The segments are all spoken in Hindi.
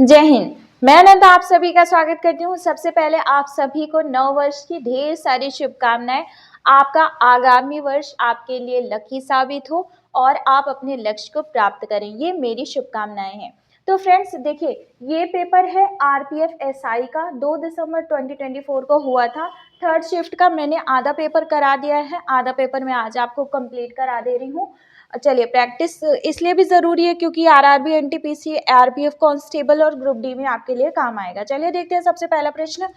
जय हिंद। मैं अनंत आप सभी का स्वागत करती हूँ। सबसे पहले आप सभी को नव वर्ष की ढेर सारी शुभकामनाएं। आपका आगामी वर्ष आपके लिए लकी साबित हो और आप अपने लक्ष्य को प्राप्त करें, ये मेरी शुभकामनाएं हैं। तो फ्रेंड्स देखिए, ये पेपर है आरपीएफ एसआई का, 2 दिसंबर 2024 को हुआ था। थर्ड शिफ्ट का मैंने आधा पेपर करा दिया है, आधा पेपर मैं आज आपको कंप्लीट करा दे रही हूँ। चलिए, प्रैक्टिस इसलिए भी ज़रूरी है क्योंकि आरआरबी, एनटीपीसी, आरपीएफ कांस्टेबल और ग्रुप डी में आपके लिए काम आएगा। चलिए देखते हैं, सबसे पहला प्रश्न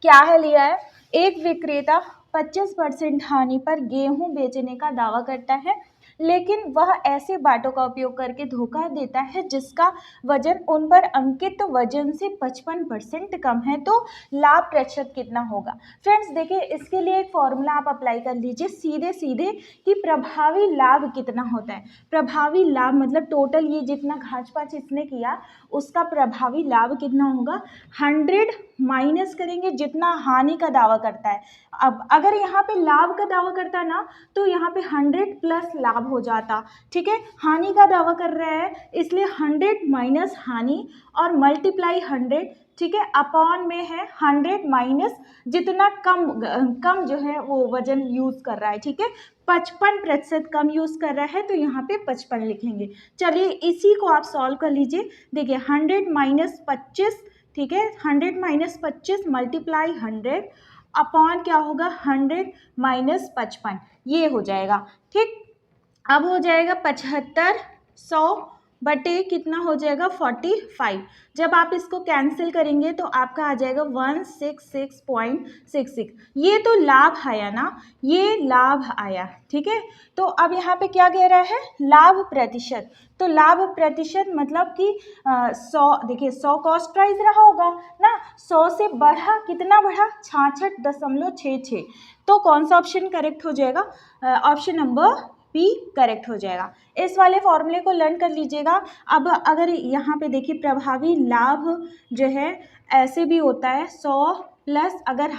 क्या है लिया है। एक विक्रेता 25% हानि पर गेहूं बेचने का दावा करता है, लेकिन वह ऐसे बाटों का उपयोग करके धोखा देता है जिसका वजन उन पर अंकित वजन से 55% कम है, तो लाभ प्रतिशत कितना होगा। फ्रेंड्स देखिए, इसके लिए एक फॉर्मूला आप अप्लाई कर लीजिए सीधे सीधे कि प्रभावी लाभ कितना होता है। प्रभावी लाभ मतलब टोटल ये जितना घाच पाच इसने किया उसका प्रभावी लाभ कितना होगा। 100 माइनस करेंगे जितना हानि का दावा करता है। अब अगर यहाँ पे लाभ का दावा करता ना तो यहाँ पे 100 प्लस लाभ हो जाता। ठीक है, हानि का दावा कर रहा है इसलिए 100 माइनस हानि और मल्टीप्लाई 100, ठीक है, अपॉन में है 100 माइनस जितना कम जो है वो वजन यूज कर रहा है। ठीक है, 55% कम यूज कर रहा है तो यहाँ पे 55 लिखेंगे। चलिए इसी को आप सॉल्व कर लीजिए। देखिए 100 माइनस 25, ठीक है, 100 माइनस 25 मल्टीप्लाई 100 अपॉन क्या होगा 100 माइनस 55, ये हो जाएगा। ठीक, अब हो जाएगा 75, 100 बटे कितना हो जाएगा 45। जब आप इसको कैंसिल करेंगे तो आपका आ जाएगा 166.66। ये तो लाभ आया ना, ये लाभ आया। ठीक है, तो अब यहाँ पे क्या कह रहा है, लाभ प्रतिशत। तो लाभ प्रतिशत मतलब कि 100, देखिए 100 कॉस्ट प्राइस रहा होगा ना, 100 से बढ़ा कितना बढ़ा 66.66। तो कौन सा ऑप्शन करेक्ट हो जाएगा, ऑप्शन नंबर बी करेक्ट हो जाएगा। इस वाले फॉर्मूले को लर्न कर लीजिएगा। अब अगर यहाँ पे देखिए प्रभावी लाभ जो है ऐसे भी होता है 100 प्लस, अगर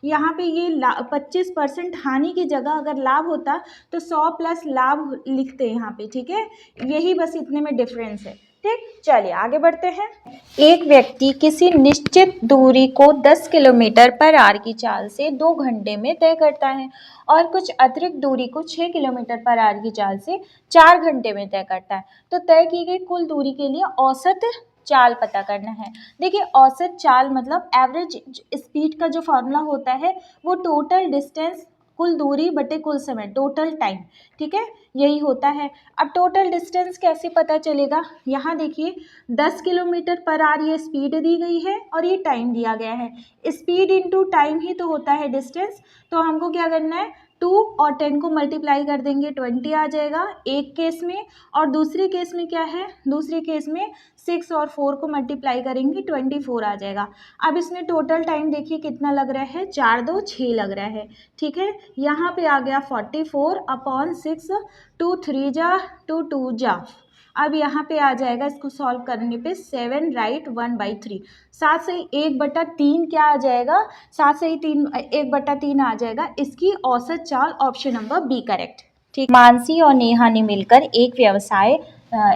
यहाँ पे ये 25% हानि की जगह अगर लाभ होता तो 100 प्लस लाभ लिखते हैं यहाँ पे। ठीक है, यही बस इतने में डिफरेंस है। ठीक, चलिए आगे बढ़ते हैं। एक व्यक्ति किसी निश्चित दूरी को 10 किलोमीटर पर आवर की चाल से 2 घंटे में तय करता है और कुछ अतिरिक्त दूरी को 6 किलोमीटर पर आवर की चाल से 4 घंटे में तय करता है। तो तय की गई कुल दूरी के लिए औसत चाल पता करना है। देखिए औसत चाल मतलब एवरेज स्पीड का जो फॉर्मूला होता है वो टोटल डिस्टेंस, कुल दूरी बटे कुल समय, टोटल टाइम। ठीक है, यही होता है। अब टोटल डिस्टेंस कैसे पता चलेगा, यहाँ देखिए 10 किलोमीटर पर आवर ये स्पीड दी गई है और ये टाइम दिया गया है। स्पीड इनटू टाइम ही तो होता है डिस्टेंस। तो हमको क्या करना है, 2 और 10 को मल्टीप्लाई कर देंगे 20 आ जाएगा एक केस में, और दूसरी केस में क्या है, दूसरी केस में 6 और 4 को मल्टीप्लाई करेंगे 24 आ जाएगा। अब इसमें टोटल टाइम देखिए कितना लग रहा है, 4 2 6 लग रहा है। ठीक है, यहाँ पे आ गया 44 अपॉन 6, 2 3 जा 2 2 जा। अब यहाँ पे आ जाएगा, इसको सॉल्व करने पे 7 राइट 1/3, 7 से 1/3 क्या आ जाएगा, 7 से 1/3 आ जाएगा। इसकी औसत चाल ऑप्शन नंबर बी करेक्ट। ठीक, मानसी और नेहा ने मिलकर एक व्यवसाय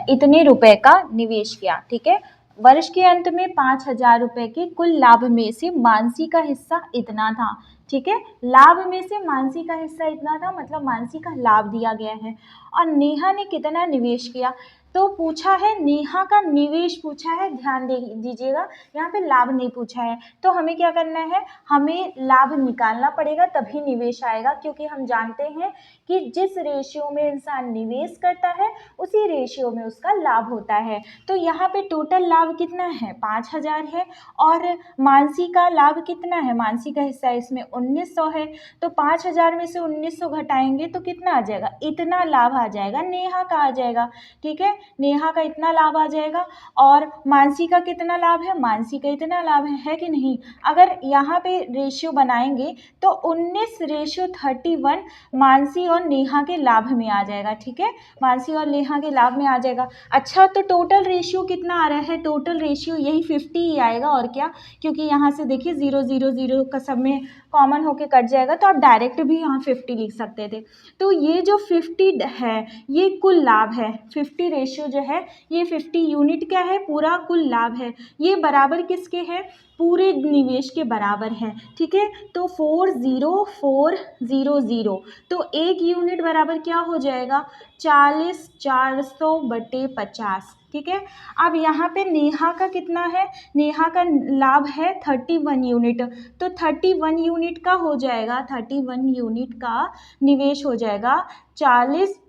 इतने रुपए का निवेश किया। ठीक है, वर्ष के अंत में 5,000 रुपए के कुल लाभ में से मानसी का हिस्सा इतना था। ठीक है, लाभ में से मानसी का हिस्सा इतना था मतलब मानसी का लाभ दिया गया है। और नेहा ने कितना निवेश किया, तो पूछा है नेहा का निवेश पूछा है, ध्यान दीजिएगा यहाँ पे लाभ नहीं पूछा है। तो हमें क्या करना है, हमें लाभ निकालना पड़ेगा तभी निवेश आएगा, क्योंकि हम जानते हैं कि जिस रेशियो में इंसान निवेश करता है उसी रेशियो में उसका लाभ होता है। तो यहाँ पे टोटल लाभ कितना है, 5,000 है, और मानसी का लाभ कितना है, मानसी का हिस्सा इसमें 1900 है। तो 5,000 में से 1900 घटाएंगे तो कितना आ जाएगा, इतना लाभ आ जाएगा, नेहा का आ जाएगा। ठीक है, नेहा का इतना लाभ आ जाएगा। और मानसी का कितना लाभ है, मानसी का इतना लाभ है कि नहीं। अगर यहाँ पे रेशियो बनाएंगे तो 19:31 मानसी और नेहा के लाभ में आ जाएगा। ठीक है, मानसी और नेहा के लाभ में आ जाएगा। अच्छा, तो टोटल रेशियो कितना आ रहा है, टोटल रेशियो यही 50 ही आएगा और क्या, क्योंकि यहाँ से देखिए 0 0 0 का सब में कॉमन होके कट जाएगा, तो आप डायरेक्ट भी यहाँ 50 लिख सकते थे। तो ये जो 50 है ये कुल लाभ है, 50 रेशियो जो है ये 50 यूनिट क्या है, पूरा कुल लाभ है, ये बराबर किसके है, पूरे निवेश के बराबर है। ठीक है, तो 40400, तो 1 यूनिट बराबर क्या हो जाएगा, 40/400/50। ठीक है, अब यहाँ पे नेहा का कितना है, नेहा का लाभ है 31 यूनिट, तो 31 यूनिट का हो जाएगा, 31 यूनिट का निवेश हो जाएगा 40,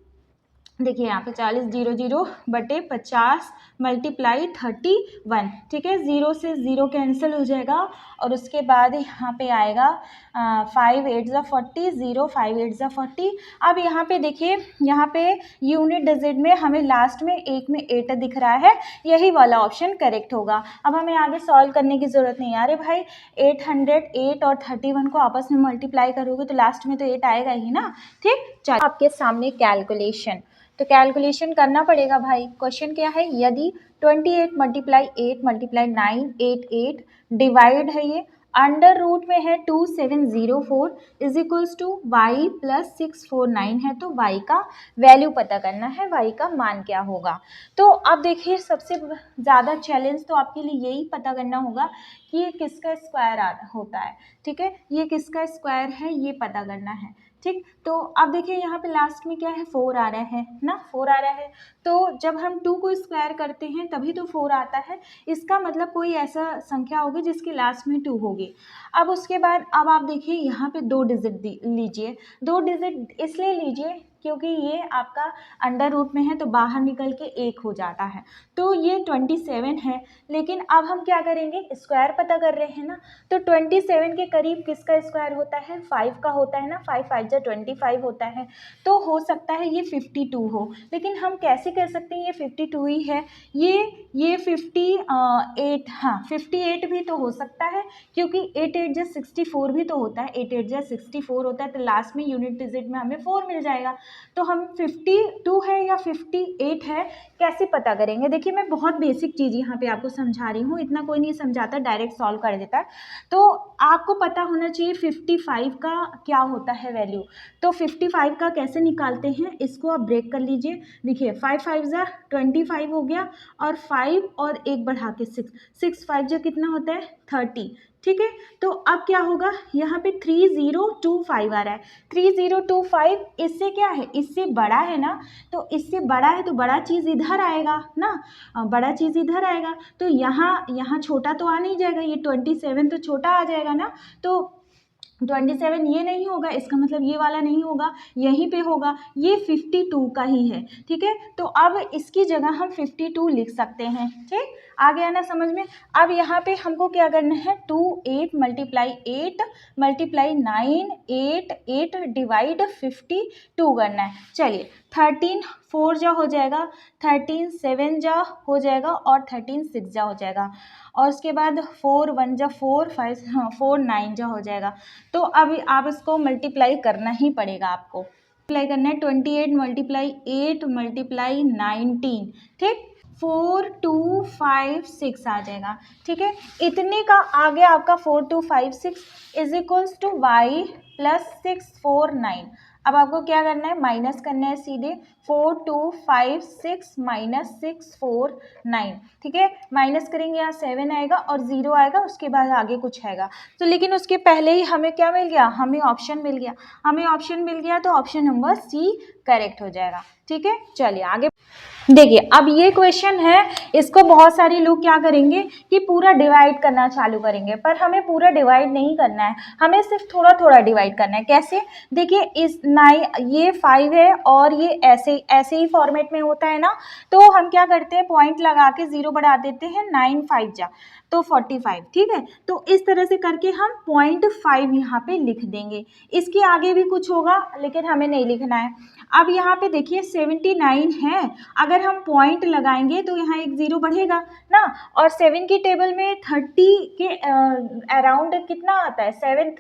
देखिए यहाँ पे 40/50 मल्टीप्लाई 31। ठीक है, 0 से 0 कैंसिल हो जाएगा और उसके बाद यहाँ पे आएगा 5 8 ज़ा 40, 0 5 8 ज़ा 40। अब यहाँ पे देखिए, यहाँ पे यूनिट डिजिट में हमें लास्ट में एक में 8 दिख रहा है, यही वाला ऑप्शन करेक्ट होगा। अब हमें आगे सॉल्व करने की ज़रूरत नहीं है। अरे भाई 808 और 31 को आपस में मल्टीप्लाई करोगे तो लास्ट में तो 8 आएगा ही ना। ठीक, चलो आपके सामने कैलकुलेशन, तो कैलकुलेशन करना पड़ेगा भाई। क्वेश्चन क्या है, यदि 28 × 8 × 988 डिवाइड है ये, अंडर रूट में है 2704 is equals to y plus 649 है, तो वाई का वैल्यू पता करना है, वाई का मान क्या होगा। तो अब देखिए सबसे ज़्यादा चैलेंज तो आपके लिए यही पता करना होगा कि ये किसका स्क्वायर होता है। ठीक है, ये किसका स्क्वायर है ये पता करना है। ठीक, तो अब देखिए यहाँ पे लास्ट में क्या है, 4 आ रहा है ना, 4 आ रहा है, तो जब हम 2 को स्क्वायर करते हैं तभी तो 4 आता है, इसका मतलब कोई ऐसा संख्या होगी जिसकी लास्ट में 2 होगी। अब उसके बाद अब आप देखिए यहाँ पे 2 डिजिट लीजिए, 2 डिजिट इसलिए लीजिए क्योंकि ये आपका अंडर रूट में है तो बाहर निकल के 1 हो जाता है, तो ये 27 है। लेकिन अब हम क्या करेंगे, स्क्वायर पता कर रहे हैं ना, तो 27 के करीब किसका स्क्वायर होता है, 5 का होता है ना, 5 5 जा 25 होता है, तो हो सकता है ये 52 हो। लेकिन हम कैसे कह सकते हैं ये 52 ही है, ये 58, हाँ 58 भी तो हो सकता है, क्योंकि 8 8 जा 64 भी तो होता है, 8 8 जा 64 होता है, तो लास्ट में यूनिट डिजिट में हमें 4 मिल जाएगा। तो हम 52 है या 58 है कैसे पता करेंगे। देखिए मैं बहुत बेसिक चीज़ यहाँ पे आपको समझा रही हूँ, इतना कोई नहीं समझाता, डायरेक्ट सॉल्व कर देता है। तो आपको पता होना चाहिए 55 का क्या होता है वैल्यू। तो 55 का कैसे निकालते हैं, इसको आप ब्रेक कर लीजिए। देखिए 5 5 जा 25 हो गया, और 5 और 1 बढ़ा के 6 6 5 जा कितना होता है 30। ठीक है, तो अब क्या होगा, यहाँ पे 3025 आ रहा है, 3025 इससे क्या है, इससे बड़ा है ना, तो इससे बड़ा है तो बड़ा चीज़ इधर आएगा ना, बड़ा चीज़ इधर आएगा, तो यहाँ छोटा तो आ नहीं जाएगा, ये 27 तो छोटा आ जाएगा ना, तो 27 ये नहीं होगा, इसका मतलब ये वाला नहीं होगा, यहीं पे होगा, ये 52 का ही है। ठीक है, तो अब इसकी जगह हम 52 लिख सकते हैं। ठीक, आ गया ना समझ में। अब यहाँ पे हमको क्या करना है, 2 8 × 8 × 9 8 8 डिवाइड 52 करना है। चलिए 13 4 जा हो जाएगा, 13 7 जा हो जाएगा, और 13 6 जा हो जाएगा, और उसके बाद 4 1 जा 4 5 4 9 जा हो जाएगा। तो अभी आप इसको मल्टीप्लाई करना ही पड़ेगा, आपको मल्टीप्लाई करना है 28 × 8 × 19। ठीक, 4 2 5 6 आ जाएगा। ठीक है, इतने का आ गया आपका 4 2 5 6 is equals to y plus 649। अब आपको क्या करना है, माइनस करना है सीधे, 4 2 5 6 माइनस 649। ठीक है, माइनस करेंगे यहाँ 7 आएगा और 0 आएगा, उसके बाद आगे कुछ आएगा। तो लेकिन उसके पहले ही हमें क्या मिल गया, हमें ऑप्शन मिल गया, हमें ऑप्शन मिल गया, तो ऑप्शन नंबर सी करेक्ट हो जाएगा। ठीक है, चलिए आगे देखिए। अब ये क्वेश्चन है, इसको बहुत सारे लोग क्या करेंगे कि पूरा डिवाइड करना चालू करेंगे, पर हमें पूरा डिवाइड नहीं करना है, हमें सिर्फ थोड़ा थोड़ा डिवाइड करना है। कैसे, देखिए इस 9 ये 5 है और ये ऐसे ही फॉर्मेट में होता है ना, तो हम क्या करते हैं, पॉइंट लगा के 0 बढ़ा देते हैं, 9 5 जा तो 45। ठीक है, तो इस तरह से करके हम 0.5 यहाँ पे लिख देंगे। इसके आगे भी कुछ होगा लेकिन हमें नहीं लिखना है। अब यहाँ पे देखिए 79 है, अगर हम पॉइंट लगाएंगे तो यहाँ एक 0 बढ़ेगा ना, और 7 की टेबल में 30 के अराउंड कितना आता है, 7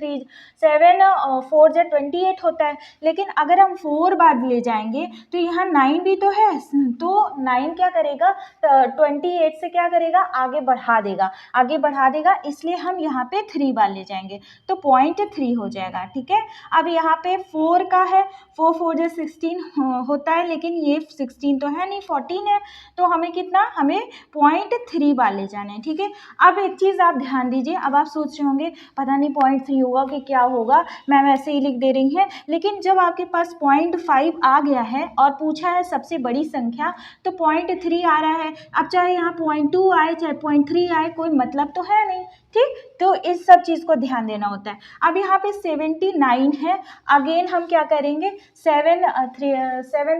4 जा 28 होता है। लेकिन अगर हम 4 बाद ले जाएंगे तो यहाँ 9 भी तो है, तो 9 क्या करेगा 28 से क्या करेगा आगे बढ़ा देगा, इसलिए हम यहाँ पे 3 बार ले जाएंगे तो 0.3 हो जाएगा। ठीक है, अब यहाँ पे 4 का है, 4 4 जो 16 होता है, लेकिन ये 16 तो है नहीं, 14 है, तो हमें कितना, हमें 0.3 बार ले जाना है। ठीक है, अब एक चीज़ आप ध्यान दीजिए, अब आप सोच रहे होंगे पता नहीं 0.3 होगा कि क्या होगा, मैम ऐसे ही लिख दे रही है, लेकिन जब आपके पास 0.5 आ गया है और पूछा है सबसे बड़ी संख्या, तो 0.3 आ रहा है, अब चाहे यहाँ 0.2 आए चाहे 0.3 आए, कोई मतलब तो है नहीं। ठीक, तो इस सब चीज़ को ध्यान देना होता है। अब यहाँ पे 79 है, अगेन हम क्या करेंगे, 7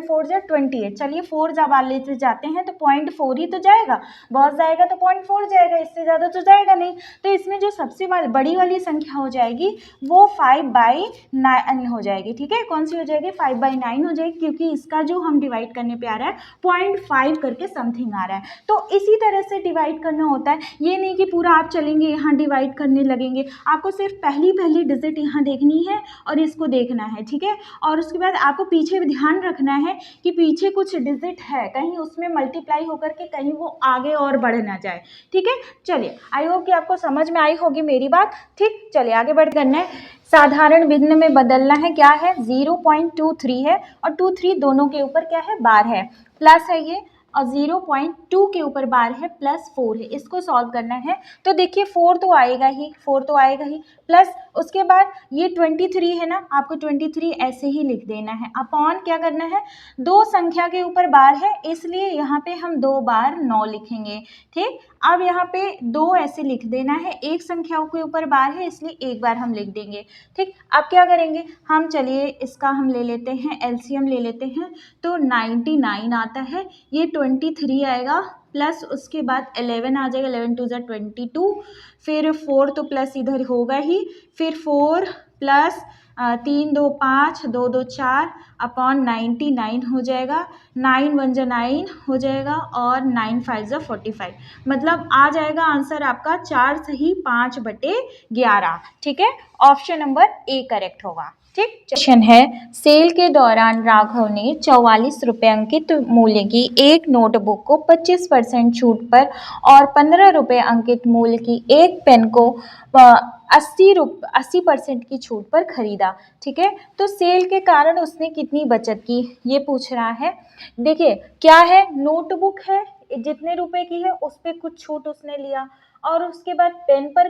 4 जा 28, चलिए 4 जब लेते जाते हैं तो 0.4 ही तो जाएगा, बहुत जाएगा तो 0.4 जाएगा, इससे ज़्यादा तो जाएगा नहीं। तो इसमें जो सबसे बड़ी वाली संख्या हो जाएगी वो 5/9 हो जाएगी। ठीक है, कौन सी हो जाएगी, 5/9 हो जाएगी, क्योंकि इसका जो हम डिवाइड करने पे आ रहा है 0.5 करके समथिंग आ रहा है। तो इसी तरह से डिवाइड करना होता है, ये नहीं कि पूरा आप चलेंगे यहाँ डिवाइड करने लगेंगे, आपको सिर्फ पहली डिजिट यहाँ देखनी है और इसको देखना है। ठीक है, और उसके बाद आपको पीछे भी ध्यान रखना है कि पीछे कुछ डिजिट है, कहीं उसमें मल्टीप्लाई होकर के कहीं वो आगे और बढ़ ना जाए। ठीक है, चलिए आई होप कि आपको समझ में आई होगी मेरी बात। ठीक, चलिए आगे बढ़ करना है, साधारण भिन्न में बदलना है, क्या है 0.23 है और 23 दोनों के ऊपर क्या है बार है, प्लस है ये, और 0.2 के ऊपर बार है, +4 है, इसको सॉल्व करना है। तो देखिए 4 तो आएगा ही, प्लस उसके बाद ये 23 है ना, आपको 23 ऐसे ही लिख देना है, अपॉन क्या करना है, 2 संख्या के ऊपर बार है, इसलिए यहाँ पे हम 2 बार 9 लिखेंगे। ठीक, अब यहाँ पे 2 ऐसे लिख देना है, एक संख्या के ऊपर बार है इसलिए एक बार हम लिख देंगे। ठीक, अब क्या करेंगे हम, चलिए इसका हम ले लेते हैं एलसीएम ले लेते हैं, तो 99 आता है, ये 23 आएगा, प्लस उसके बाद 11 आ जाएगा, 11 2 जा 22, फिर 4 तो प्लस इधर होगा ही, फिर 4 प्लस 3 2 5 2 2 4 अपॉन 99 हो जाएगा, 9 1 जा 9 हो जाएगा और 9 5 जा 45, मतलब आ जाएगा आंसर आपका 4 सही 5/11। ठीक है, ऑप्शन नंबर ए करेक्ट होगा। ठीक, क्वेश्चन है, सेल के दौरान राघव ने 44 रुपये अंकित मूल्य की एक नोटबुक को 25% छूट पर और 15 रुपये अंकित मूल्य की एक पेन को 80% की छूट पर खरीदा। ठीक है, तो सेल के कारण उसने कितनी बचत की, ये पूछ रहा है। देखिए क्या है, नोटबुक है, जितने रुपए की है उस पर कुछ छूट उसने लिया, और उसके बाद पेन पर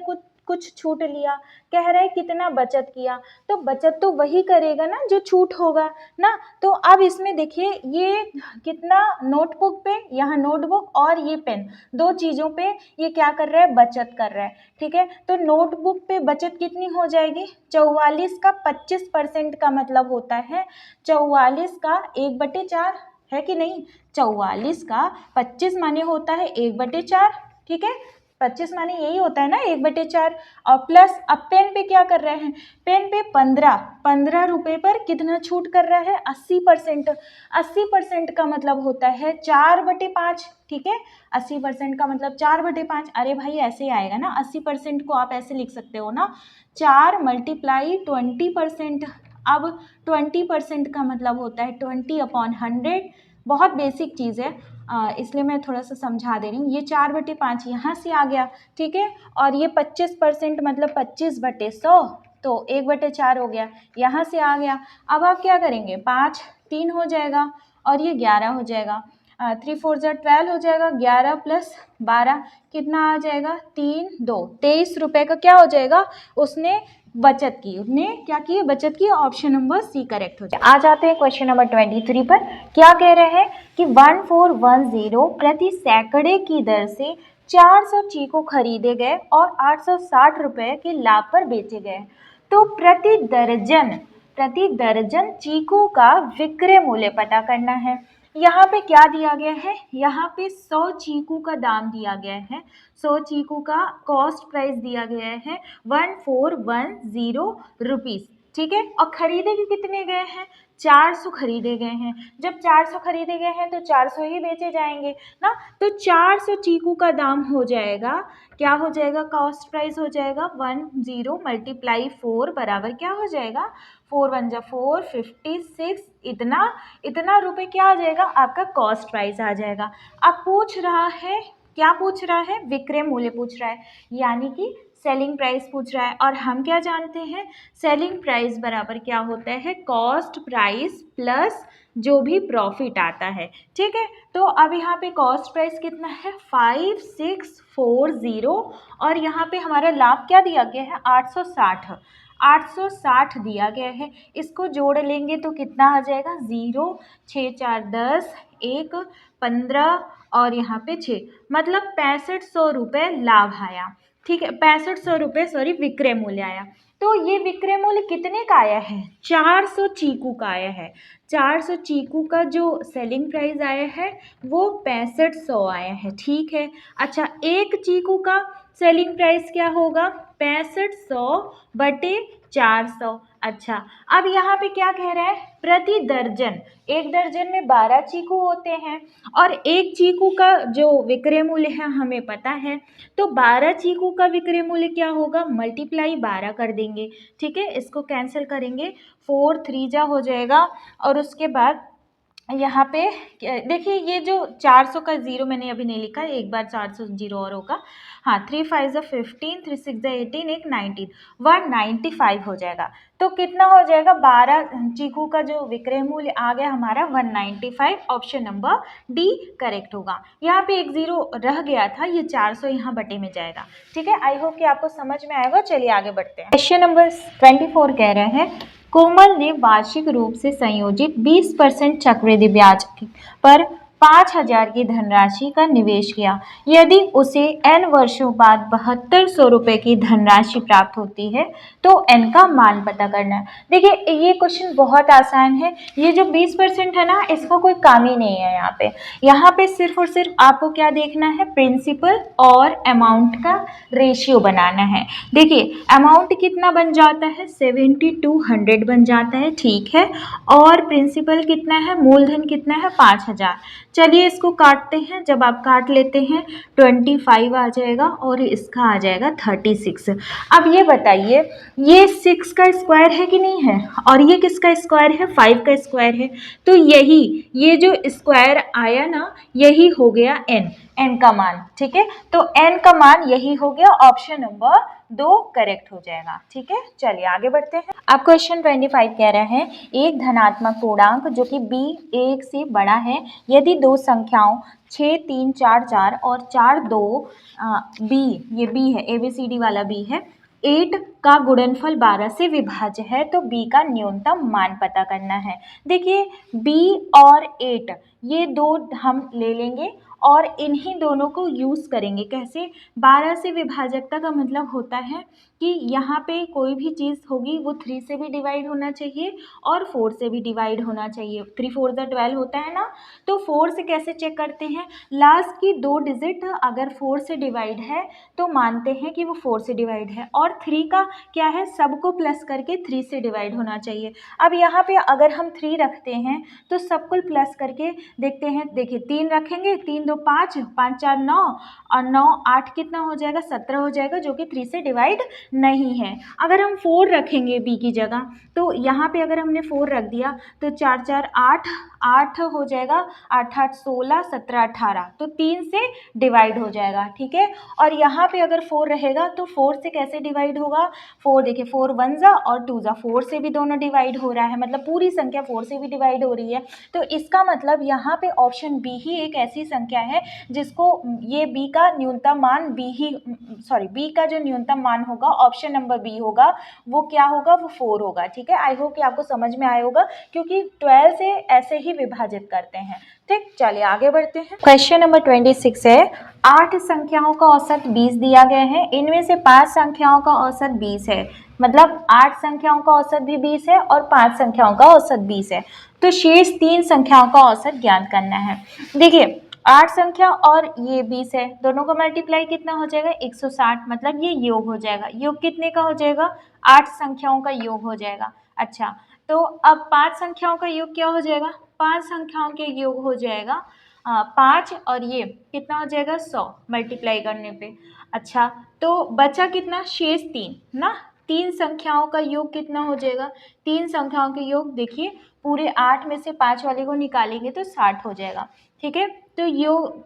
कुछ छूट लिया, कह रहे कितना बचत किया, तो बचत तो वही करेगा ना जो छूट होगा ना। तो अब इसमें देखिए ये कितना, नोटबुक पे, यहाँ नोटबुक और ये पेन, 2 चीज़ों पे ये क्या कर रहा है, बचत कर रहा है। ठीक है, तो नोटबुक पे बचत कितनी हो जाएगी, 44 का 25% का मतलब होता है 44 का 1/4, है कि नहीं, 44 का 25 माने होता है 1/4। ठीक है, 25 माने यही होता है ना 1/4, और प्लस अब पेन पे क्या कर रहे हैं, पेन पे 15 रुपये पर कितना छूट कर रहा है, 80%। 80% का मतलब होता है 4/5। ठीक है, 80% का मतलब 4/5, अरे भाई ऐसे ही आएगा ना, 80% को आप ऐसे लिख सकते हो ना, 4 × 20%। अब 20% का मतलब होता है 20/100, बहुत बेसिक चीज़ है, इसलिए मैं थोड़ा सा समझा दे रही हूँ। ये 4/5 यहाँ से आ गया। ठीक है, और ये 25% मतलब 25/100, तो 1/4 हो गया, यहाँ से आ गया। अब आप क्या करेंगे, 5 3 हो जाएगा और ये 11 हो जाएगा, 3 4 जा 12 हो जाएगा, 11 + 12 कितना आ जाएगा, 3 2 23 रुपये का क्या हो जाएगा, उसने बचत की, उसने क्या की, बचत की। ऑप्शन नंबर सी करेक्ट हो जाए। आ जाते हैं क्वेश्चन नंबर 23 पर, क्या कह रहे हैं कि 1410 प्रति सैकड़े की दर से 400 चीकू खरीदे गए और 860 रुपये के लाभ पर बेचे गए, तो प्रति दर्जन चीकू का विक्रय मूल्य पता करना है। यहाँ पे क्या दिया गया है, यहाँ पे 100 चीकू का दाम दिया गया है, 100 चीकू का कॉस्ट प्राइस दिया गया है 1410 रुपीज़। ठीक है। और खरीदे के कितने गए हैं, 400 खरीदे गए हैं। जब 400 खरीदे गए हैं तो 400 ही बेचे जाएंगे ना। तो 400 चीकू का दाम हो जाएगा, क्या हो जाएगा, कॉस्ट प्राइस हो जाएगा 10 × 4 बराबर क्या हो जाएगा, 4 × 1 = 4, 56, इतना रुपए क्या आ जाएगा, आपका कॉस्ट प्राइस आ जाएगा। अब पूछ रहा है, क्या पूछ रहा है, विक्रय मूल्य पूछ रहा है, यानी कि सेलिंग प्राइस पूछ रहा है। और हम क्या जानते हैं, सेलिंग प्राइस बराबर क्या होता है, कॉस्ट प्राइस प्लस जो भी प्रॉफिट आता है। ठीक है, तो अब यहाँ पे कॉस्ट प्राइस कितना है, 5640, और यहाँ पे हमारा लाभ क्या दिया गया है, 860 दिया गया है। इसको जोड़ लेंगे तो कितना आ जाएगा, 0, 6 4 10, 1 15 और यहाँ पे 6, मतलब 6500 रुपये लाभ आया। ठीक है, 6500 रुपये सॉरी विक्रय मूल्य आया। तो ये विक्रय मूल्य कितने का आया है, 400 चीकू का आया है। 400 चीकू का जो सेलिंग प्राइस आया है वो 6500 आया है। ठीक है, अच्छा एक चीकू का सेलिंग प्राइस क्या होगा, 6500/400। अच्छा, अब यहाँ पे क्या कह रहा है, प्रति दर्जन, एक दर्जन में 12 चीकू होते हैं और एक चीकू का जो विक्रय मूल्य है हमें पता है, तो 12 चीकू का विक्रय मूल्य क्या होगा, मल्टीप्लाई 12 कर देंगे। ठीक है, इसको कैंसिल करेंगे, 4 3 जा हो जाएगा। और उसके बाद यहाँ पे देखिए ये जो 400 का 0 मैंने अभी नहीं लिखा, एक बार 400 0 और होगा। हाँ, 3 5 = 15, 3 6 = 18, 1 19, 195 हो जाएगा। तो कितना हो जाएगा, 12 चीकू का जो विक्रय मूल्य आ गया हमारा 195, ऑप्शन नंबर डी करेक्ट होगा। यहाँ पे एक 0 रह गया था, ये 400 यहाँ बटे में जाएगा। ठीक है, आई होप कि आपको समझ में आएगा। चलिए आगे बढ़ते हैं। क्वेश्चन नंबर 24 कह रहे हैं, कोमल ने वार्षिक रूप से संयोजित 20% चक्रवृद्धि ब्याज पर 5000 की धनराशि का निवेश किया। यदि उसे n वर्षों बाद 7200 रुपये की धनराशि प्राप्त होती है तो n का मान पता करना है। देखिए ये क्वेश्चन बहुत आसान है। ये जो 20% है ना, इसका कोई काम ही नहीं है यहाँ पे सिर्फ और सिर्फ आपको क्या देखना है, प्रिंसिपल और अमाउंट का रेशियो बनाना है। देखिए अमाउंट कितना बन जाता है, 7200 बन जाता है। ठीक है, और प्रिंसिपल कितना है, मूलधन कितना है, 5000। चलिए इसको काटते हैं, जब आप काट लेते हैं 25 आ जाएगा और इसका आ जाएगा 36। अब ये बताइए, ये 6 का स्क्वायर है कि नहीं है, और ये किसका स्क्वायर है, 5 का स्क्वायर है। तो यही ये जो स्क्वायर आया ना, यही हो गया n का मान। ठीक है, तो n का मान यही हो गया, ऑप्शन नंबर 2 करेक्ट हो जाएगा। ठीक है, चलिए आगे बढ़ते हैं। अब क्वेश्चन 25 कह रहे हैं, एक धनात्मक पूर्णांक जो कि b 1 से बड़ा है, यदि दो संख्याओं 6 3 4 4 और 4 2 b, ये b है, ABCD वाला b है, 8 का गुणनफल 12 से विभाज्य है तो b का न्यूनतम मान पता करना है। देखिए b और 8 ये दो हम ले लेंगे और इन्हीं दोनों को यूज़ करेंगे। कैसे, 12 से विभाजकता का मतलब होता है कि यहाँ पे कोई भी चीज़ होगी वो 3 से भी डिवाइड होना चाहिए और 4 से भी डिवाइड होना चाहिए। 3 4 = 12 होता है ना, तो 4 से कैसे चेक करते हैं, लास्ट की 2 डिजिट अगर 4 से डिवाइड है तो मानते हैं कि वो 4 से डिवाइड है, और 3 का क्या है, सबको प्लस करके 3 से डिवाइड होना चाहिए। अब यहाँ पे अगर हम 3 रखते हैं तो सबको प्लस करके देखते हैं, देखिए 3 रखेंगे, 3 2 5, 5 4 9 और 9 8 कितना हो जाएगा, 17 हो जाएगा, जो कि 3 से डिवाइड नहीं है। अगर हम 4 रखेंगे b की जगह, तो यहाँ पे अगर हमने 4 रख दिया तो 4 4 8 8 हो जाएगा, 8 8 16 17 18, तो 3 से डिवाइड हो जाएगा। ठीक है, और यहाँ पे अगर 4 रहेगा तो 4 से कैसे डिवाइड होगा, 4 देखिए 4 1 जा और 2 जा, 4 से भी दोनों डिवाइड हो रहा है, मतलब पूरी संख्या 4 से भी डिवाइड हो रही है। तो इसका मतलब यहाँ पे ऑप्शन बी ही एक ऐसी संख्या है जिसको ये b का न्यूनतम मान b का जो न्यूनतम मान होगा, ऑप्शन नंबर बी होगा, वो क्या होगा, वो 4 होगा। ठीक है, आई होप कि आपको समझ में आया होगा, क्योंकि 12 से ऐसे ही विभाजित करते हैं। ठीक, चलिए आगे बढ़ते हैं। क्वेश्चन नंबर 26 है, 8 संख्याओं का औसत 20 दिया गया है, इनमें से 5 संख्याओं का औसत 20 है, मतलब 8 संख्याओं का औसत भी 20 है और 5 संख्याओं का औसत 20 है, तो शेष 3 संख्याओं का औसत ज्ञात करना है। देखिए 8 संख्या और ये 20 है, दोनों का मल्टीप्लाई कितना हो जाएगा, 160, मतलब ये योग हो जाएगा। योग कितने का हो जाएगा, 8 संख्याओं का योग हो जाएगा। अच्छा, तो अब 5 संख्याओं का योग क्या हो जाएगा? 5 संख्याओं के योग हो जाएगा 5 और ये कितना हो जाएगा 100 मल्टीप्लाई करने पे। अच्छा, तो बचा कितना? शेष 3 ना। 3 संख्याओं का योग कितना हो जाएगा? 3 संख्याओं के योग देखिए, पूरे 8 में से 5 वाले को निकालेंगे तो 60 हो जाएगा। ठीक है, तो योग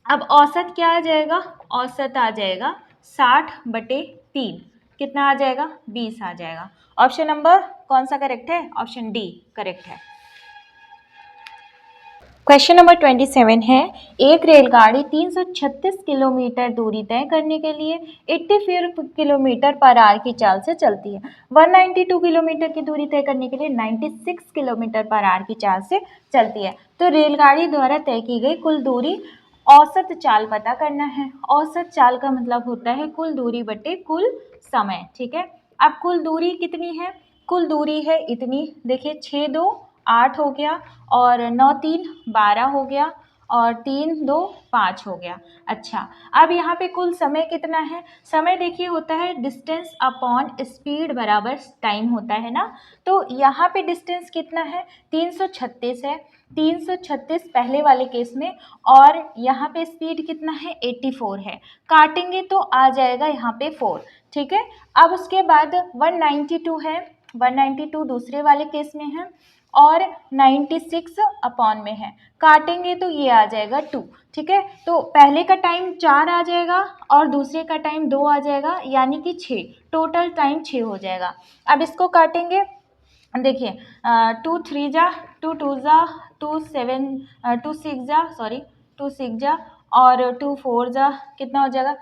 अब औसत क्या आ जाएगा? औसत आ जाएगा 60/3। कितना आ जाएगा? 20 आ जाएगा। ऑप्शन नंबर कौन सा करेक्ट है? ऑप्शन डी करेक्ट है। क्वेश्चन नंबर 27 है, एक रेलगाड़ी 336 किलोमीटर दूरी तय करने के लिए 84 किलोमीटर पर आवर की चाल से चलती है। 192 किलोमीटर की दूरी तय करने के लिए 96 किलोमीटर पर आवर की चाल से चलती है। तो रेलगाड़ी द्वारा तय की गई कुल दूरी औसत चाल पता करना है। औसत चाल का मतलब होता है कुल दूरी बटे कुल समय। ठीक है, अब कुल दूरी कितनी है? कुल दूरी है इतनी, देखिए 6 2 8 हो गया और 9 3 12 हो गया और 3 2 5 हो गया। अच्छा, अब यहाँ पे कुल समय कितना है? समय देखिए होता है डिस्टेंस अपॉन स्पीड बराबर टाइम होता है ना। तो यहाँ पे डिस्टेंस कितना है? 336 है, 336 पहले वाले केस में, और यहाँ पे स्पीड कितना है? 84 है। काटेंगे तो आ जाएगा यहाँ पे 4। ठीक है, अब उसके बाद 192 है, 192 दूसरे वाले केस में है और 96 अपॉन में है। काटेंगे तो ये आ जाएगा 2। ठीक है, तो पहले का टाइम 4 आ जाएगा और दूसरे का टाइम 2 आ जाएगा, यानी कि 6, टोटल टाइम 6 हो जाएगा। अब इसको काटेंगे, देखिए 2 3 जा, 2 2 जा, 2 7 2 6 जा, सॉरी 2 6 जा और 2 4 जा, कितना हो जाएगा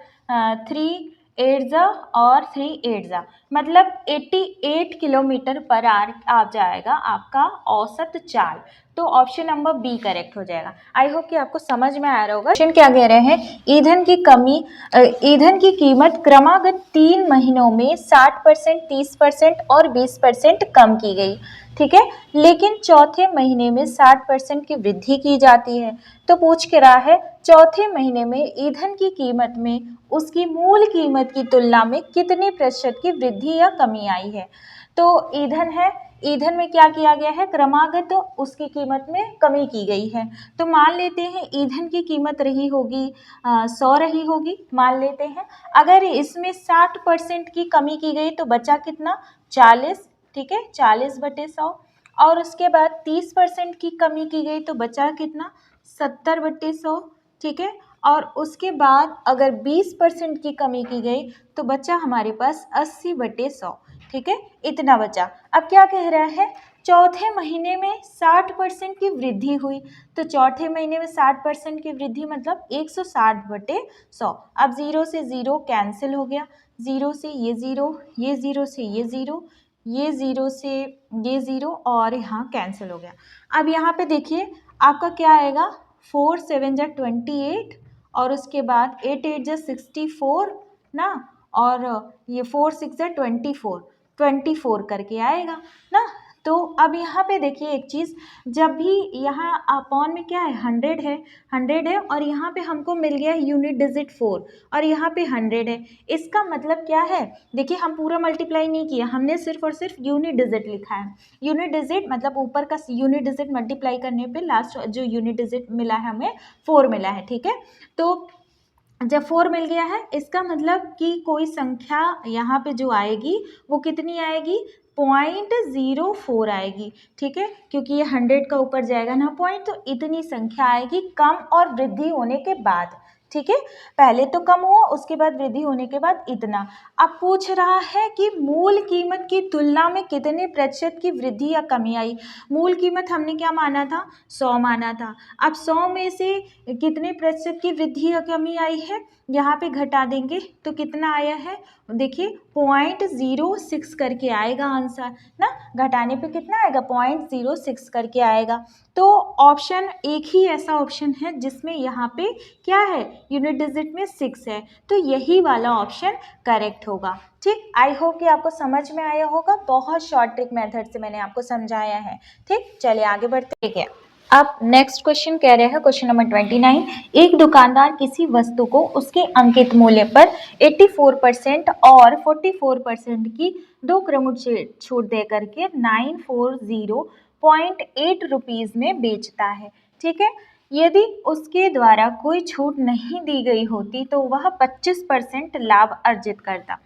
3 8 जा और 3 8 जा, मतलब 88 किलोमीटर पर आवर आ जाएगा आपका औसत चाल। तो ऑप्शन नंबर बी करेक्ट हो जाएगा। आई होप कि आपको समझ में आ रहा होगा। क्वेश्चन क्या कह रहे हैं? ईंधन की कीमत क्रमागत 3 महीनों में 60%, 30% और 20% कम की गई। ठीक है, लेकिन चौथे महीने में 60% की वृद्धि की जाती है। तो पूछ के रहा है चौथे महीने में ईंधन की कीमत में उसकी मूल कीमत की तुलना में कितने प्रतिशत की वृद्धि या कमी आई है। तो ईंधन है, ईंधन में क्या किया गया है? क्रमागत उसकी कीमत में कमी की गई है। तो मान लेते हैं ईंधन की कीमत रही होगी 100 रही होगी, मान लेते हैं। अगर इसमें 60% की कमी की गई तो बचा कितना? 40। ठीक है, 40/100। और उसके बाद 30% की कमी की गई तो बचा कितना? 70/100। ठीक है, और उसके बाद अगर 20% की कमी की गई तो बचा हमारे पास 80/100। ठीक है, इतना बचा। अब क्या कह रहा है? चौथे महीने में 60% की वृद्धि हुई, तो चौथे महीने में 60% की वृद्धि मतलब 160/100। अब 0 से 0 कैंसिल हो गया, 0 से ये 0, ये 0 से ये 0, ये 0 से ये 0 और यहाँ कैंसिल हो गया। अब यहाँ पे देखिए आपका क्या आएगा? 4 7 जा 28 और उसके बाद 8 8 जा 64 ना, और ये 4 6 जा 24 करके आएगा ना। तो अब यहाँ पे देखिए एक चीज़, जब भी यहाँ अपॉन में क्या है? 100 है, 100 है और यहाँ पे हमको मिल गया है यूनिट डिजिट 4 और यहाँ पे 100 है। इसका मतलब क्या है? देखिए हम पूरा मल्टीप्लाई नहीं किया, हमने सिर्फ और सिर्फ यूनिट डिजिट लिखा है। यूनिट डिजिट मतलब ऊपर का यूनिट डिजिट मल्टीप्लाई करने पे लास्ट जो यूनिट डिजिट मिला है हमें 4 मिला है। ठीक है, तो जब 4 मिल गया है इसका मतलब कि कोई संख्या यहाँ पे जो आएगी वो कितनी आएगी? 0.04 आएगी। ठीक है, क्योंकि ये 100 का ऊपर जाएगा ना पॉइंट, तो इतनी संख्या आएगी कम और वृद्धि होने के बाद। ठीक है, पहले तो कम हुआ, उसके बाद वृद्धि होने के बाद इतना। अब पूछ रहा है कि मूल कीमत की तुलना में कितने प्रतिशत की वृद्धि या कमी आई। मूल कीमत हमने क्या माना था? 100 माना था। अब 100 में से कितने प्रतिशत की वृद्धि या कमी आई है? यहाँ पे घटा देंगे तो कितना आया है? देखिए 0.06 करके आएगा आंसर ना, घटाने पे कितना आएगा? 0.06 करके आएगा। तो ऑप्शन एक ही ऐसा ऑप्शन है जिसमें यहाँ पे क्या है? यूनिट डिजिट में 6 है, तो यही वाला ऑप्शन करेक्ट होगा। ठीक, आई होप कि आपको समझ में आया होगा। बहुत शॉर्ट ट्रिक मेथड से मैंने आपको समझाया है। ठीक, चलिए आगे बढ़ते हैं। ठीक है, अब नेक्स्ट क्वेश्चन कह रहे हैं, क्वेश्चन नंबर 29, एक दुकानदार किसी वस्तु को उसके अंकित मूल्य पर 84% और 44% की 2 क्रमुट छूट दे करके 940.8 रुपीज में बेचता है। ठीक है, यदि उसके द्वारा कोई छूट नहीं दी गई होती तो वह 25% लाभ अर्जित करता।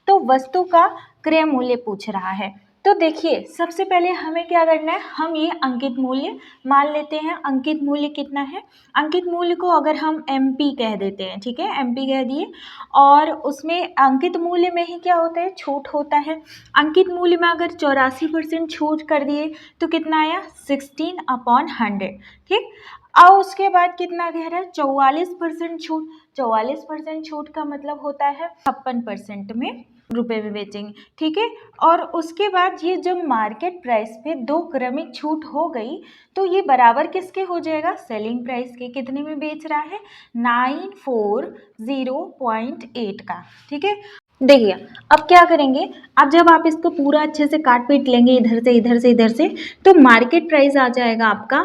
तो वस्तु का क्रय मूल्य पूछ रहा है। तो देखिए, सबसे पहले हमें क्या करना है, हम ये अंकित मूल्य मान लेते हैं। अंकित मूल्य कितना है, अंकित मूल्य को अगर हम MP कह देते हैं, ठीक है, MP कह दिए, और उसमें अंकित मूल्य में ही क्या होता है, छूट होता है। अंकित मूल्य में अगर 84% छूट कर दिए तो कितना आया, 16/100। ठीक, और उसके बाद कितना कह रहा है, 44% छूट। 44% छूट का मतलब होता है 56% में रुपए में बेचेंगे। ठीक है, और उसके बाद ये जब मार्केट प्राइस पे 2 क्रमिक छूट हो गई तो ये बराबर किसके हो जाएगा, सेलिंग प्राइस के। कितने में बेच रहा है, 940.8 का। ठीक है, देखिए अब क्या करेंगे, अब जब आप इसको पूरा अच्छे से काट पीट लेंगे इधर से इधर से इधर से, तो मार्केट प्राइस आ जाएगा आपका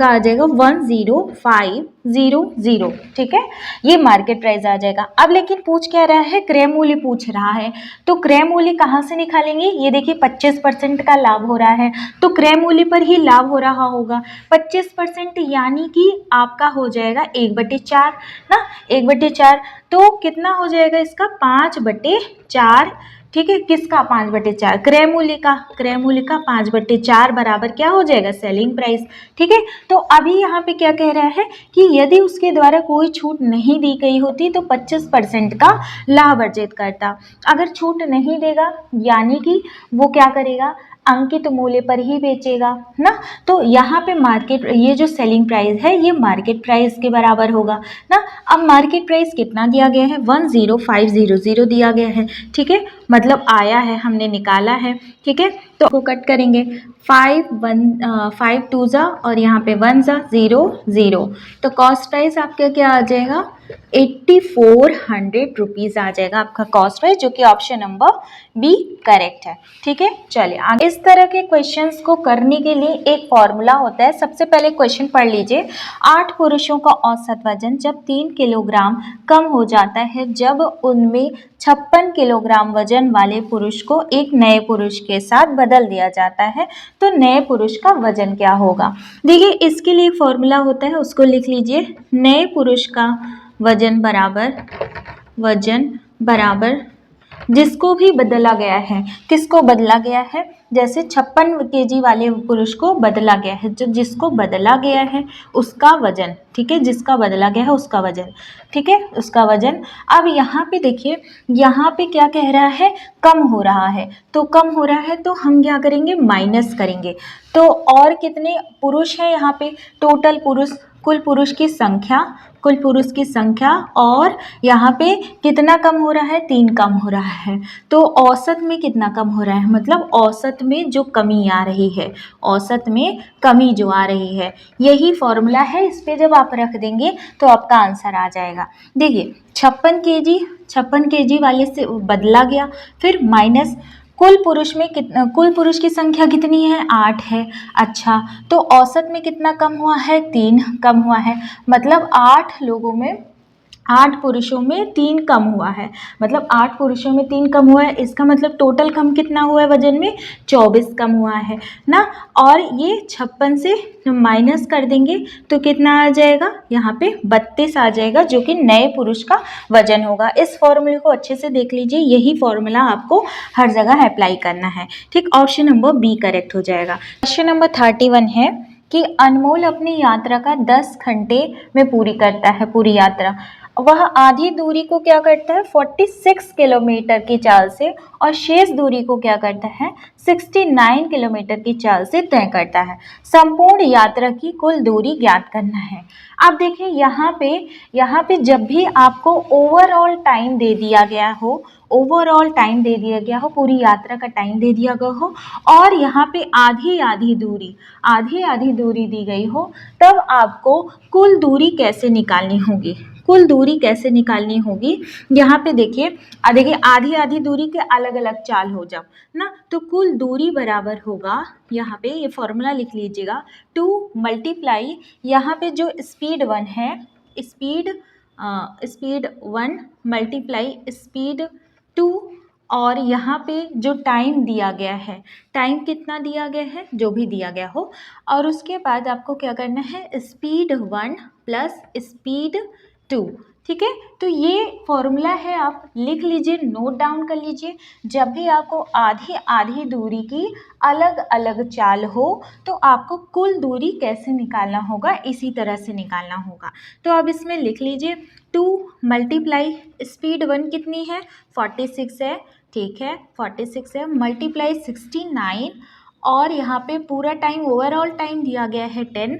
आ जाएगा 10500। ठीक है, ये मार्केट प्राइस आ जाएगा। अब लेकिन पूछ क्या रहा है, क्रय मूल्य पूछ रहा है। तो क्रय मूल्य कहाँ से निकालेंगे, ये देखिए 25% का लाभ हो रहा है तो क्रय मूल्य पर ही लाभ हो रहा होगा। 25% यानी कि आपका हो जाएगा 1/4 ना, 1/4। तो कितना हो जाएगा इसका, 5/4। ठीक है, किसका 5/4, क्रय मूल्य का। क्रय मूल्य का 5/4 बराबर क्या हो जाएगा, सेलिंग प्राइस। ठीक है, तो अभी यहाँ पे क्या कह रहा है कि यदि उसके द्वारा कोई छूट नहीं दी गई होती तो 25% का लाभ अर्जित करता। अगर छूट नहीं देगा यानी कि वो क्या करेगा, अंकित मूल्य पर ही बेचेगा ना। तो यहाँ पे मार्केट, ये जो सेलिंग प्राइस है ये मार्केट प्राइस के बराबर होगा ना। अब मार्केट प्राइस कितना दिया गया है, 10500 दिया गया है। ठीक है, मतलब आया है, हमने निकाला है। ठीक है, तो को कट करेंगे, 5 2 जा और यहाँ पे 1 जा, 0 0। तो कॉस्ट प्राइस आपका क्या आ जाएगा, 8400 रुपीज़ आ जाएगा आपका कॉस्ट प्राइस, जो कि ऑप्शन नंबर बी करेक्ट है। ठीक है, चलिए आगे। इस तरह के क्वेश्चंस को करने के लिए एक फॉर्मूला होता है। सबसे पहले क्वेश्चन पढ़ लीजिए, 8 पुरुषों का औसत वजन जब 3 किलोग्राम कम हो जाता है जब उनमें 56 किलोग्राम वजन वाले पुरुष को एक नए पुरुष के साथ बदल दिया जाता है तो नए पुरुष का वजन क्या होगा। देखिए इसके लिए एक फॉर्मूला होता है, उसको लिख लीजिए। नए पुरुष का वजन बराबर जिसको भी बदला गया है, किसको बदला गया है, जैसे 56 kg वाले पुरुष को बदला गया है, जो जिसको बदला गया है उसका वजन। ठीक है, जिसका बदला गया है उसका वजन। ठीक है, उसका वजन। अब यहाँ पे देखिए, यहाँ पे क्या कह रहा है, कम हो रहा है। तो कम हो रहा है तो हम क्या करेंगे, माइनस करेंगे। तो और कितने पुरुष हैं यहाँ पे, टोटल पुरुष, कुल पुरुष की संख्या, और यहाँ पे कितना कम हो रहा है, 3 कम हो रहा है। तो औसत में कितना कम हो रहा है, मतलब औसत में जो कमी आ रही है, औसत में कमी जो आ रही है, यही फॉर्मूला है। इस पे जब आप रख देंगे तो आपका आंसर आ जाएगा। देखिए 56 kg वाले से बदला गया, फिर माइनस कुल पुरुष की संख्या कितनी है, 8 है। अच्छा, तो औसत में कितना कम हुआ है, 3 कम हुआ है। मतलब 8 पुरुषों में 3 कम हुआ है, मतलब 8 पुरुषों में 3 कम हुआ है। इसका मतलब टोटल कम कितना हुआ है वजन में, 24 कम हुआ है ना। और ये 56 से माइनस कर देंगे तो कितना आ जाएगा, यहाँ पे 32 आ जाएगा, जो कि नए पुरुष का वजन होगा। इस फॉर्मूले को अच्छे से देख लीजिए, यही फॉर्मूला आपको हर जगह अप्लाई करना है। ठीक, ऑप्शन नंबर बी करेक्ट हो जाएगा। क्वेश्चन नंबर 31 है कि अनमोल अपनी यात्रा का 10 घंटे में पूरी करता है, पूरी यात्रा। वह आधी दूरी को क्या करता है, 46 किलोमीटर की चाल से, और शेष दूरी को क्या करता है, 69 किलोमीटर की चाल से तय करता है। संपूर्ण यात्रा की कुल दूरी ज्ञात करना है। अब देखिए यहाँ पे जब भी आपको ओवरऑल टाइम दे दिया गया हो, पूरी यात्रा का टाइम दे दिया गया हो, और यहाँ पे आधी आधी दूरी दी गई हो, तब आपको कुल दूरी कैसे निकालनी होगी, कुल दूरी कैसे निकालनी होगी। यहाँ पे देखिए आधी आधी दूरी के अलग अलग चाल हो जाओ ना, तो कुल दूरी बराबर होगा, यहाँ पे ये फॉर्मूला लिख लीजिएगा, 2 मल्टीप्लाई यहाँ पे जो स्पीड 1 है, स्पीड 1 मल्टीप्लाई स्पीड 2, और यहाँ पे जो टाइम दिया गया है, टाइम कितना दिया गया है, जो भी दिया गया हो, और उसके बाद आपको क्या करना है, स्पीड 1 प्लस स्पीड 2। ठीक है, तो ये फॉर्मूला है, आप लिख लीजिए, नोट डाउन कर लीजिए। जब भी आपको आधी आधी दूरी की अलग अलग चाल हो तो आपको कुल दूरी कैसे निकालना होगा, इसी तरह से निकालना होगा। तो अब इसमें लिख लीजिए 2 मल्टीप्लाई स्पीड 1 कितनी है, 46 है, ठीक है 46 है, मल्टीप्लाई 69, और यहाँ पे पूरा टाइम ओवरऑल टाइम दिया गया है 10,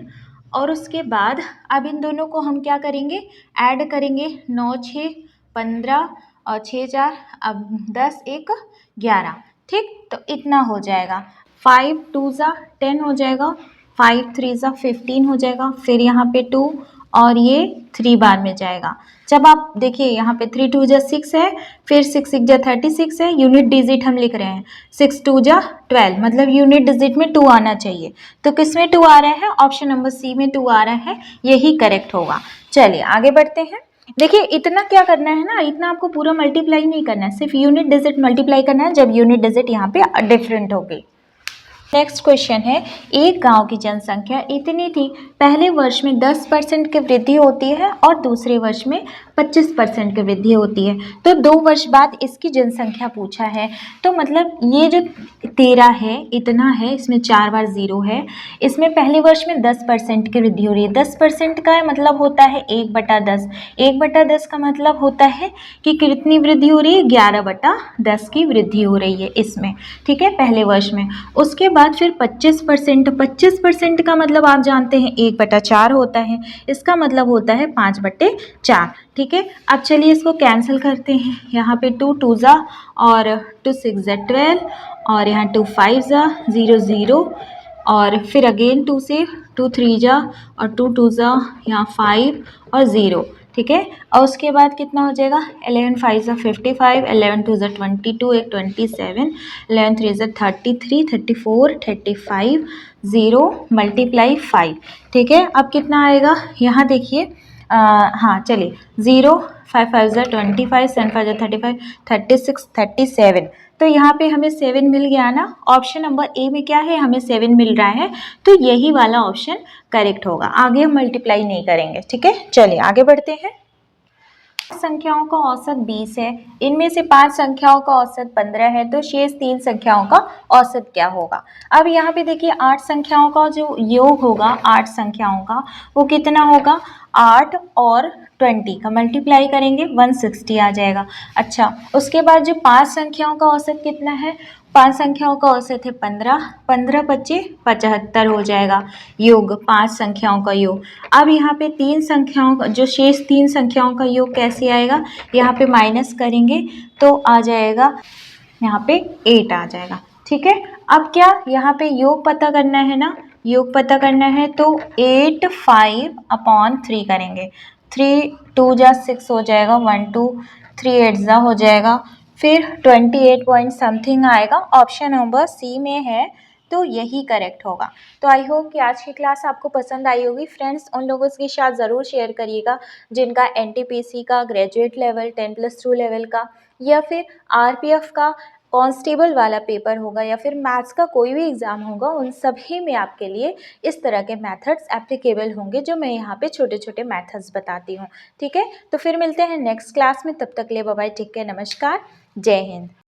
और उसके बाद अब इन दोनों को हम क्या करेंगे, ऐड करेंगे, 9 6 15 और 6 4 अब 10 1 11, ठीक, तो इतना हो जाएगा, 5 2 ज़ा 10 हो जाएगा, 5 3 ज़ा 15 हो जाएगा, फिर यहाँ पे 2 और ये 3 बाद में जाएगा। जब आप देखिए यहाँ पे 3 2 जा 6 है, फिर 6 6 जा 36 है, यूनिट डिजिट हम लिख रहे हैं, 6 2 जा 12, मतलब यूनिट डिजिट में 2 आना चाहिए, तो किस में 2 आ रहा है, ऑप्शन नंबर सी में 2 आ रहा है, यही करेक्ट होगा। चलिए आगे बढ़ते हैं। देखिए इतना क्या करना है ना, इतना आपको पूरा मल्टीप्लाई नहीं करना है, सिर्फ यूनिट डिजिट मल्टीप्लाई करना है जब यूनिट डिजिट यहाँ पे डिफरेंट होगी। नेक्स्ट क्वेश्चन है, एक गांव की जनसंख्या इतनी थी, पहले वर्ष में 10% की वृद्धि होती है और दूसरे वर्ष में 25% की वृद्धि होती है, तो 2 वर्ष बाद इसकी जनसंख्या पूछा है। तो मतलब ये जो 13 है, इतना है, इसमें 4 बार 0 है, इसमें पहले वर्ष में 10% की वृद्धि हो रही है। 10% का मतलब होता है 1/10, 1/10 का मतलब होता है कि कितनी वृद्धि हो रही है, 11/10 की वृद्धि हो रही है इसमें, ठीक है, पहले वर्ष में। उसके बाद फिर 25% का मतलब आप जानते हैं 1/4 होता है, इसका मतलब होता है 5/4, ठीक है। अब चलिए इसको कैंसिल करते हैं, यहाँ पे 2 2 ज़ा और 2 6 ज़ा 12, और यहाँ 2 5 ज़ा 0 0, और फिर अगेन 2 से 2 3 ज़ा और 2 2 ज़ा यहाँ 5 और 0, ठीक है। और उसके बाद कितना हो जाएगा, 11 5 ज़ा 55, 11 2 ज़ा 22, 1 27, 11 3 ज़ा 33 34 35 0 मल्टीप्लाई 5, ठीक है। अब कितना आएगा, यहाँ देखिए, हाँ चलिए, 0 5 5 ज़ा 25, 7 5 ज़ा 35, 36 37, तो यहाँ पे हमें 7 मिल गया ना, ऑप्शन नंबर ए में क्या है, हमें 7 मिल रहा है, तो यही वाला ऑप्शन करेक्ट होगा। आगे हम मल्टीप्लाई नहीं करेंगे, ठीक है। चलिए आगे बढ़ते हैं। संख्याओं का औसत 20 है, इनमें से 5 संख्याओं का औसत 15 है, तो शेष 3 संख्याओं का औसत क्या होगा। अब यहाँ पे देखिए 8 संख्याओं का जो योग होगा, 8 संख्याओं का, वो कितना होगा, 8 और 20 का मल्टीप्लाई करेंगे 160 आ जाएगा। अच्छा, उसके बाद जो 5 संख्याओं का औसत कितना है, 5 संख्याओं का औसत है 15, 15 25 75 हो जाएगा, योग 5 संख्याओं का योग। अब यहाँ पे 3 संख्याओं का जो शेष 3 संख्याओं का योग कैसे आएगा, यहाँ पे माइनस करेंगे तो आ जाएगा, यहाँ पे 8 आ जाएगा, ठीक है। अब क्या यहाँ पे योग पता करना है ना, योग पता करना है, तो 8 5/3 करेंगे, 3 2 जा 6 हो जाएगा, 1 2 3 8 जा हो जाएगा, फिर 28 पॉइंट समथिंग आएगा, ऑप्शन नंबर सी में है, तो यही करेक्ट होगा। तो आई होप कि आज की क्लास आपको पसंद आई होगी। फ्रेंड्स, उन लोगों के साथ ज़रूर शेयर करिएगा जिनका NTPC का ग्रेजुएट लेवल 10+2 लेवल का, या फिर RPF का कांस्टेबल वाला पेपर होगा, या फिर मैथ्स का कोई भी एग्ज़ाम होगा, उन सभी में आपके लिए इस तरह के मेथड्स एप्लीकेबल होंगे जो मैं यहाँ पे छोटे छोटे मेथड्स बताती हूँ, ठीक है। तो फिर मिलते हैं नेक्स्ट क्लास में, तब तक ले बाय बाय, टेक केयर, नमस्कार, जय हिंद।